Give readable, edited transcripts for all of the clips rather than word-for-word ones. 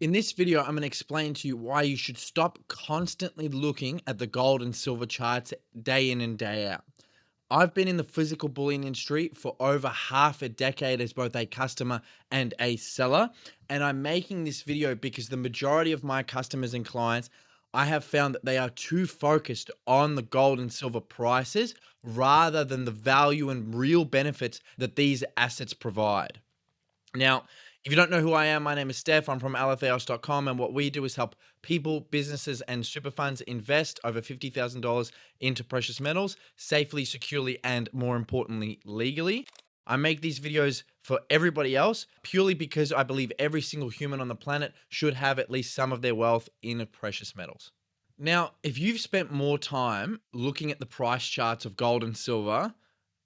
In this video, I'm going to explain to you why you should stop constantly looking at the gold and silver charts day in and day out. I've been in the physical bullion industry for over half a decade as both a customer and a seller. And I'm making this video because the majority of my customers and clients, I have found that they are too focused on the gold and silver prices rather than the value and real benefits that these assets provide. Now, if you don't know who I am, my name is Steph. I'm from alphaos.com, and what we do is help people, businesses, and super funds invest over $50,000 into precious metals safely, securely, and more importantly, legally. I make these videos for everybody else purely because I believe every single human on the planet should have at least some of their wealth in precious metals. Now, if you've spent more time looking at the price charts of gold and silver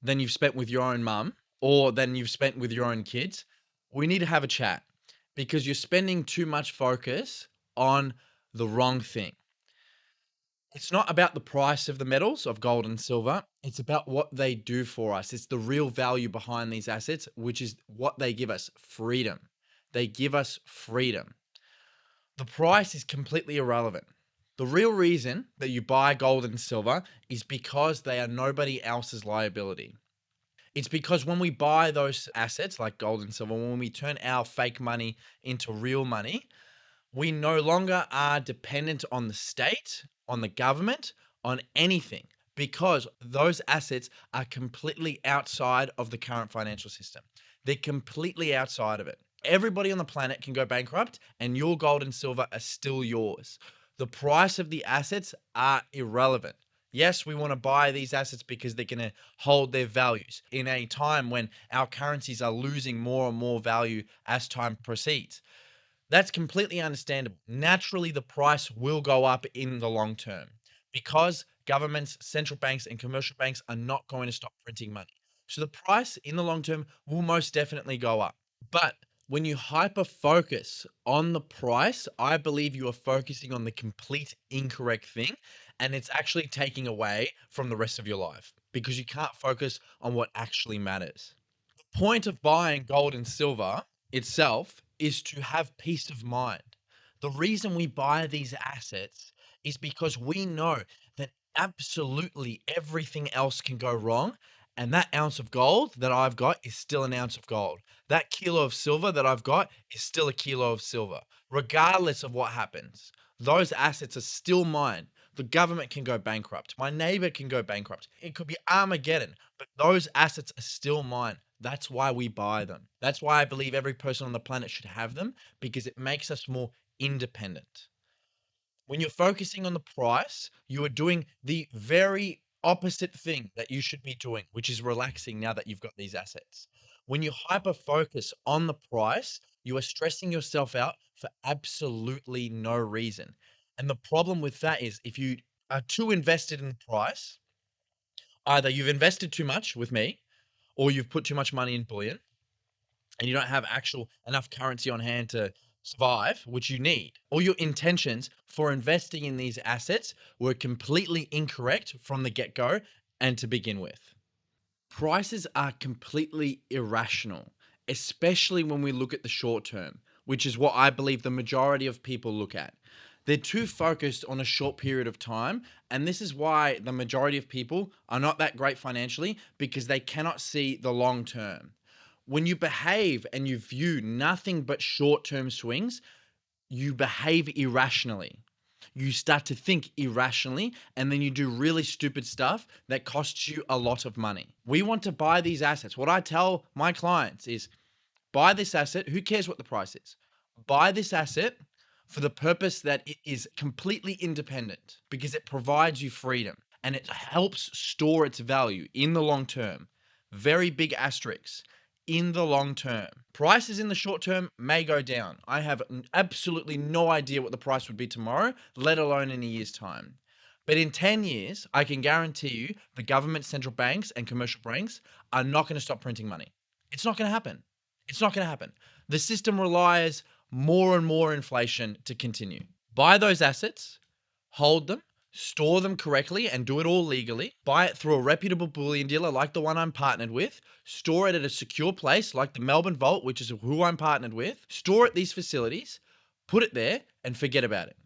than you've spent with your own mum or than you've spent with your own kids, we need to have a chat because you're spending too much focus on the wrong thing. It's not about the price of the metals of gold and silver. It's about what they do for us. It's the real value behind these assets, which is what they give us: freedom. They give us freedom. The price is completely irrelevant. The real reason that you buy gold and silver is because they are nobody else's liability. It's because when we buy those assets like gold and silver, when we turn our fake money into real money, we no longer are dependent on the state, on the government, on anything, because those assets are completely outside of the current financial system. They're completely outside of it. Everybody on the planet can go bankrupt, and your gold and silver are still yours. The price of the assets are irrelevant. Yes, we want to buy these assets because they're going to hold their values in a time when our currencies are losing more and more value as time proceeds. That's completely understandable. Naturally, the price will go up in the long term because governments, central banks, and commercial banks are not going to stop printing money. So the price in the long term will most definitely go up. But when you hyper focus on the price, I believe you are focusing on the complete incorrect thing. And it's actually taking away from the rest of your life because you can't focus on what actually matters. The point of buying gold and silver itself is to have peace of mind. The reason we buy these assets is because we know that absolutely everything else can go wrong. And that ounce of gold that I've got is still an ounce of gold. That kilo of silver that I've got is still a kilo of silver, regardless of what happens. Those assets are still mine. The government can go bankrupt. My neighbor can go bankrupt. It could be Armageddon, but those assets are still mine. That's why we buy them. That's why I believe every person on the planet should have them because it makes us more independent. When you're focusing on the price, you are doing the very opposite thing that you should be doing, which is relaxing now that you've got these assets. When you hyper focus on the price, you are stressing yourself out for absolutely no reason. And the problem with that is if you are too invested in the price, either you've invested too much with me or you've put too much money in bullion and you don't have actual enough currency on hand to survive, which you need, or your intentions for investing in these assets were completely incorrect from the get go and to begin with. Prices are completely irrational, especially when we look at the short term, which is what I believe the majority of people look at. They're too focused on a short period of time. And this is why the majority of people are not that great financially because they cannot see the long term. When you behave and you view nothing but short term swings, you behave irrationally. You start to think irrationally, and then you do really stupid stuff that costs you a lot of money. We want to buy these assets. What I tell my clients is buy this asset. Who cares what the price is? Buy this asset for the purpose that it is completely independent because it provides you freedom and it helps store its value in the long term. Very big asterisks in the long term. Prices in the short term may go down. I have absolutely no idea what the price would be tomorrow, let alone in a year's time. But in 10 years, I can guarantee you the government, central banks, and commercial banks are not going to stop printing money. It's not going to happen. It's not going to happen. The system relies more and more inflation to continue. Buy those assets, hold them, store them correctly, and do it all legally. Buy it through a reputable bullion dealer like the one I'm partnered with. Store it at a secure place like the Melbourne Vault, which is who I'm partnered with. Store at these facilities. Put it there and forget about it.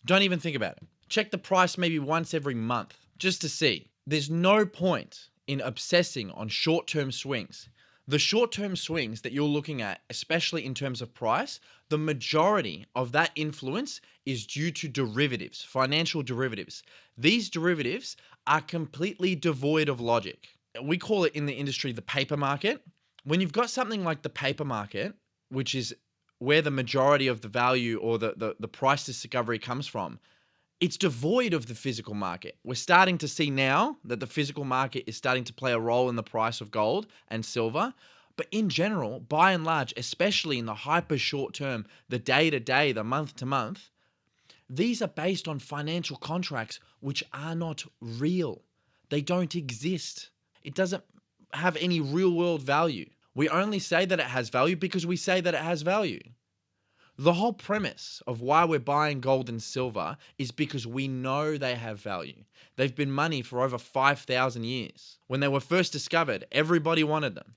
Don't even think about it. Check the price maybe once every month just to see. There's no point in obsessing on short term swings. The short term swings that you're looking at, especially in terms of price, the majority of that influence is due to derivatives, financial derivatives. These derivatives are completely devoid of logic. We call it in the industry the paper market. When you've got something like the paper market, which is where the majority of the value or the price discovery comes from, it's devoid of the physical market. We're starting to see now that the physical market is starting to play a role in the price of gold and silver. But in general, by and large, especially in the hyper short term, the day to day, the month to month, these are based on financial contracts which are not real. They don't exist. It doesn't have any real world value. We only say that it has value because we say that it has value. The whole premise of why we're buying gold and silver is because we know they have value. They've been money for over 5,000 years. When they were first discovered, everybody wanted them.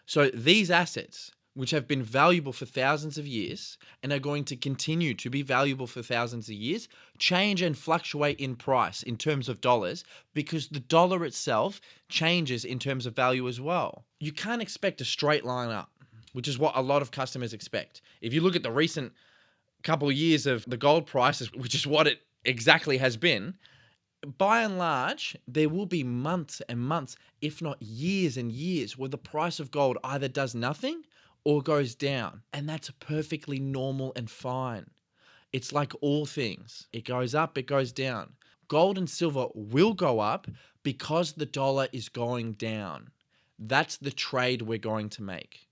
So these assets, which have been valuable for thousands of years and are going to continue to be valuable for thousands of years, change and fluctuate in price in terms of dollars because the dollar itself changes in terms of value as well. You can't expect a straight line up, which is what a lot of customers expect. If you look at the recent couple of years of the gold prices, which is what it exactly has been, by and large, there will be months and months, if not years and years, where the price of gold either does nothing or goes down. And that's perfectly normal and fine. It's like all things. It goes up, it goes down. Gold and silver will go up because the dollar is going down. That's the trade we're going to make.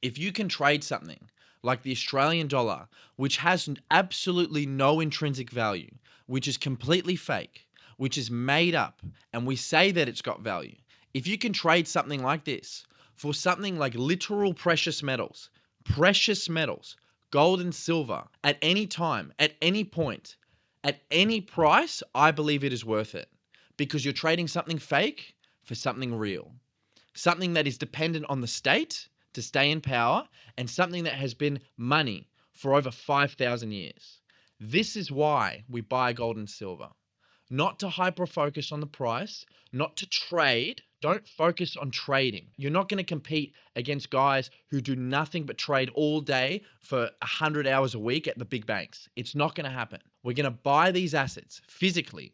If you can trade something like the Australian dollar, which has absolutely no intrinsic value, which is completely fake, which is made up, and we say that it's got value. If you can trade something like this for something like literal precious metals, gold and silver, at any time, at any point, at any price, I believe it is worth it because you're trading something fake for something real, something that is dependent on the state to stay in power, and something that has been money for over 5,000 years. This is why we buy gold and silver. Not to hyper focus on the price, not to trade. Don't focus on trading. You're not going to compete against guys who do nothing but trade all day for 100 hours a week at the big banks. It's not going to happen. We're going to buy these assets physically.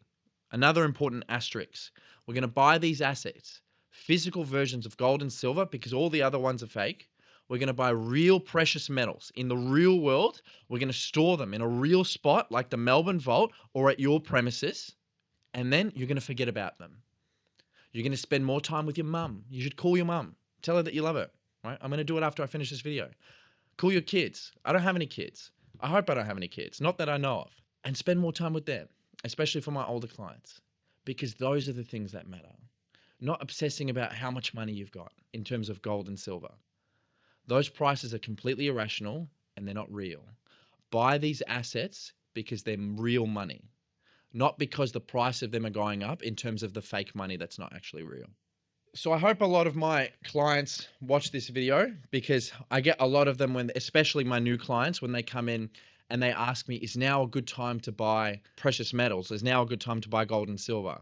Another important asterisk. We're going to buy these assets, physical versions of gold and silver, because all the other ones are fake. We're going to buy real precious metals in the real world. We're going to store them in a real spot like the Melbourne Vault or at your premises. And then you're going to forget about them. You're going to spend more time with your mum. You should call your mum. Tell her that you love her. Right? I'm going to do it after I finish this video. Call your kids. I don't have any kids. I hope I don't have any kids. Not that I know of. And spend more time with them, especially for my older clients, because those are the things that matter. Not obsessing about how much money you've got in terms of gold and silver. Those prices are completely irrational and they're not real. Buy these assets because they're real money, not because the price of them are going up in terms of the fake money that's not actually real. So I hope a lot of my clients watch this video because I get a lot of them when, especially my new clients, when they come in and they ask me, is now a good time to buy precious metals? Is now a good time to buy gold and silver?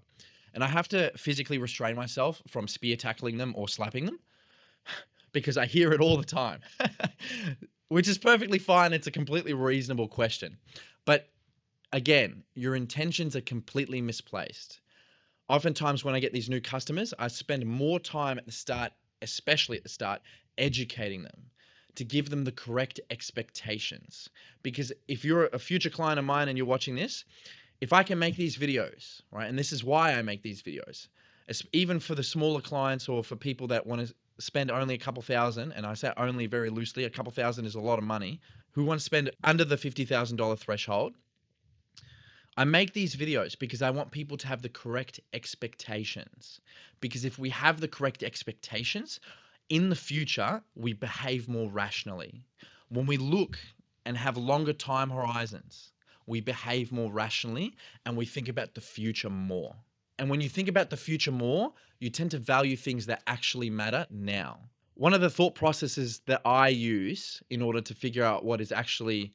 And I have to physically restrain myself from spear tackling them or slapping them because I hear it all the time, which is perfectly fine. It's a completely reasonable question. But again, your intentions are completely misplaced. Oftentimes when I get these new customers, I spend more time at the start, especially at the start, educating them to give them the correct expectations. Because if you're a future client of mine and you're watching this, if I can make these videos, right, and this is why I make these videos, even for the smaller clients or for people that want to spend only a couple thousand, and I say only very loosely, a couple thousand is a lot of money, who want to spend under the $50,000 threshold, I make these videos because I want people to have the correct expectations. Because if we have the correct expectations, in the future, we behave more rationally. When we look and have longer time horizons, we behave more rationally and we think about the future more. And when you think about the future more, you tend to value things that actually matter now. One of the thought processes that I use in order to figure out what is actually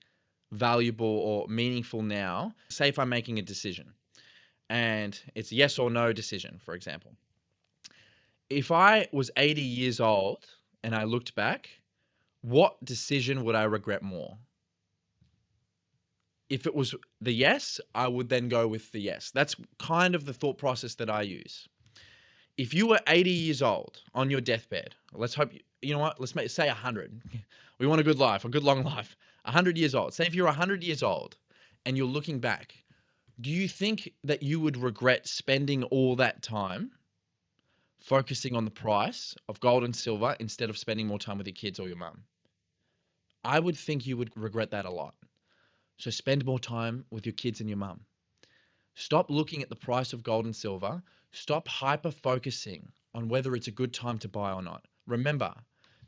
valuable or meaningful now, say if I'm making a decision and it's a yes or no decision, for example. If I was 80 years old and I looked back, what decision would I regret more? If it was the yes, I would then go with the yes. That's kind of the thought process that I use. If you were 80 years old on your deathbed, let's hope you know what? Let's say 100. We want a good life, a good long life. 100 years old. Say if you're 100 years old and you're looking back, do you think that you would regret spending all that time focusing on the price of gold and silver instead of spending more time with your kids or your mum? I would think you would regret that a lot. So spend more time with your kids and your mum. Stop looking at the price of gold and silver. Stop hyper focusing on whether it's a good time to buy or not. Remember,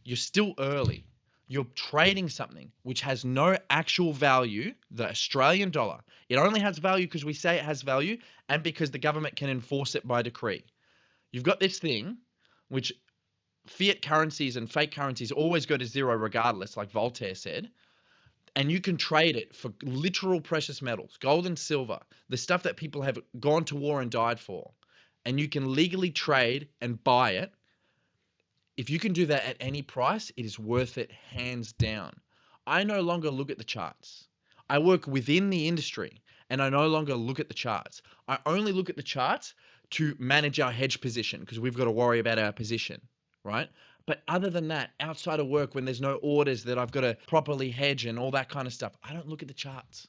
you're still early. You're trading something which has no actual value, the Australian dollar. It only has value because we say it has value and because the government can enforce it by decree. You've got this thing which fiat currencies and fake currencies always go to zero regardless, like Voltaire said, and you can trade it for literal precious metals, gold and silver, the stuff that people have gone to war and died for, and you can legally trade and buy it. If you can do that at any price, it is worth it hands down. I no longer look at the charts. I work within the industry and I no longer look at the charts. I only look at the charts to manage our hedge position because we've got to worry about our position, right? But other than that, outside of work, when there's no orders that I've got to properly hedge and all that kind of stuff, I don't look at the charts.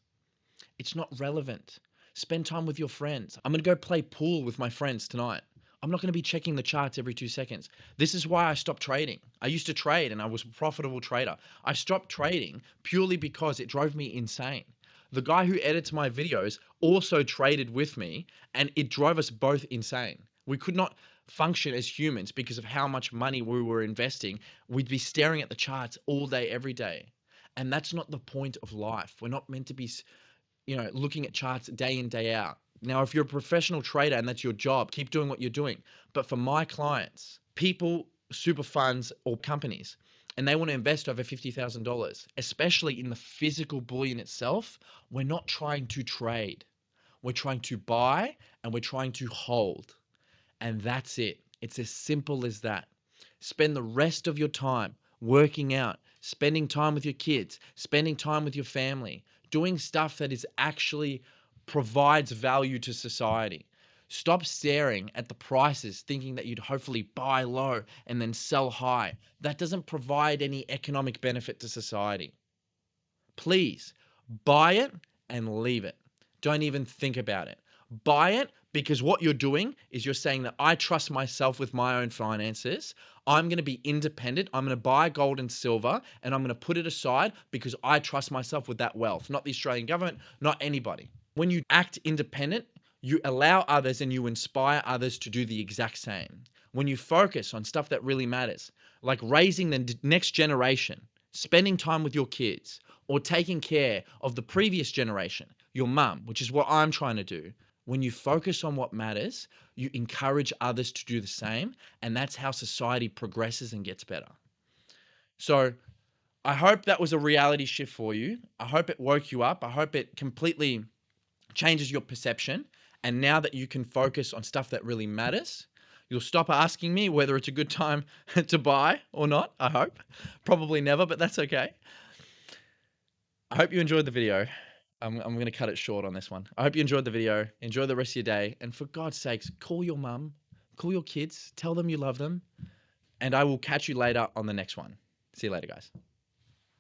It's not relevant. Spend time with your friends. I'm going to go play pool with my friends tonight. I'm not going to be checking the charts every 2 seconds. This is why I stopped trading. I used to trade and I was a profitable trader. I stopped trading purely because it drove me insane. The guy who edits my videos also traded with me and it drove us both insane. We could not function as humans because of how much money we were investing. We'd be staring at the charts all day, every day. And that's not the point of life. We're not meant to be, looking at charts day in, day out. Now, if you're a professional trader and that's your job, keep doing what you're doing. But for my clients, people, super funds, or companies, and they want to invest over $50,000, especially in the physical bullion itself, we're not trying to trade. We're trying to buy and we're trying to hold. And that's it. It's as simple as that. Spend the rest of your time working out, spending time with your kids, spending time with your family, doing stuff that is actually provides value to society. Stop staring at the prices thinking that you'd hopefully buy low and then sell high. That doesn't provide any economic benefit to society. Please buy it and leave it. Don't even think about it. Buy it because what you're doing is you're saying that I trust myself with my own finances. I'm going to be independent. I'm going to buy gold and silver and I'm going to put it aside because I trust myself with that wealth, not the Australian government, not anybody. When you act independent, you allow others and you inspire others to do the exact same. When you focus on stuff that really matters, like raising the next generation, spending time with your kids, or taking care of the previous generation, your mum, which is what I'm trying to do. When you focus on what matters, you encourage others to do the same, and that's how society progresses and gets better. So, I hope that was a reality shift for you. I hope it woke you up. I hope it completely changes your perception. And now that you can focus on stuff that really matters, you'll stop asking me whether it's a good time to buy or not. I hope. Probably never, but that's okay. I hope you enjoyed the video. I'm going to cut it short on this one. I hope you enjoyed the video. Enjoy the rest of your day. And for God's sakes, call your mum, call your kids, tell them you love them. And I will catch you later on the next one. See you later, guys.